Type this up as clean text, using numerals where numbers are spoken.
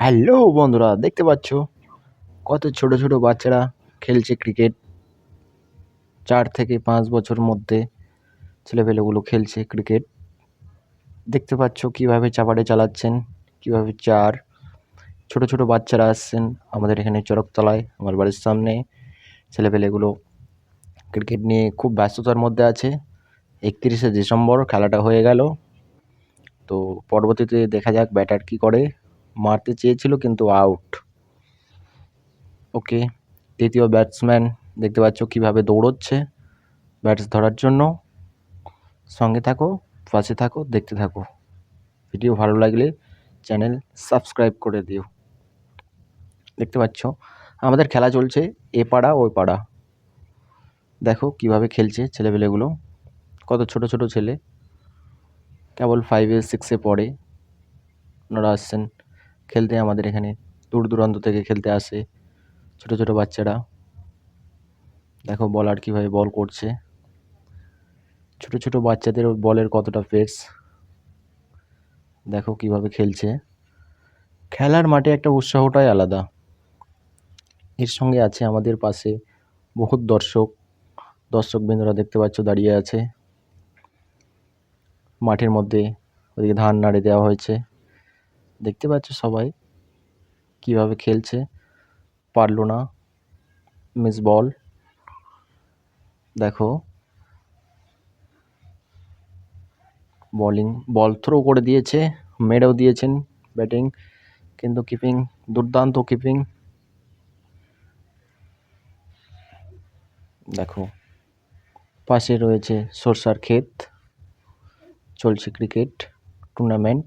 Hello বন্ধুরা, দেখতে পাচ্ছ কত ছোট ছোট বাচ্চারা খেলছে ক্রিকেট। 4 থেকে 5 বছর মধ্যে ছেলেপেলেগুলো খেলছে ক্রিকেট। দেখতে পাচ্ছ কিভাবে চাপাটে চালাচ্ছেন, কিভাবে ছোট ছোট বাচ্চারা আসছেন আমাদের এখানে চরকতলায়, আমার বাড়ির সামনে। ছেলেপেলেগুলো ক্রিকেট নিয়ে খুব ব্যস্ততার মধ্যে আছে। 31শে ডিসেম্বর খেলাটা হয়ে গেল, তো পরবর্তীতে দেখা যাক ব্যাটার কি করে। মারতে চেয়েছিল কিন্তু আউট। ওকে, তৃতীয় ব্যাটসম্যান দেখতে পাচ্ছ কিভাবে দৌড়চ্ছে ব্যাটস ধরার জন্য। সঙ্গে থাকো, পাশে থাকো, দেখতে থাকো। ভিডিও ভালো লাগলে চ্যানেল সাবস্ক্রাইব করে দিও। দেখতে পাচ্ছ আমাদের খেলা চলছে এ পাড়া ওই পাড়া। দেখো কিভাবে খেলছে ছেলেপেলেগুলো, কত ছোট ছোট ছেলে, কেবল 5-6 পড়ে। ওনারা আসছেন খেলতে আমাদের এখানে, দূর দূরান্ত থেকে খেলতে আসে ছোট ছোট বাচ্চারা। দেখো বলার কিভাবে বল করছে, ছোট ছোট বাচ্চাদের বলের কতটা পেস। দেখো কিভাবে খেলছে। খেলার মাঠে একটা উৎসাহটাই আলাদা। এর সঙ্গে আছে আমাদের পাশে বহুত দর্শকবৃন্দরা দেখতে পাচ্ছ দাঁড়িয়ে আছে মাঠের মধ্যে। ওদিকে ধান নাড়ে দেওয়া হয়েছে, দেখতে পাচ্ছ সবাই কিভাবে খেলছে। পারলো না, মিস বল। দেখো বল থ্রো করে দিয়েছে, মেরেও দিয়েছেন ব্যাটিং, কিন্তু কিপিং দুর্দান্ত কিপিং। দেখো পাশে রয়েছে সরষার ক্ষেত, চলছে ক্রিকেট টুর্নামেন্ট।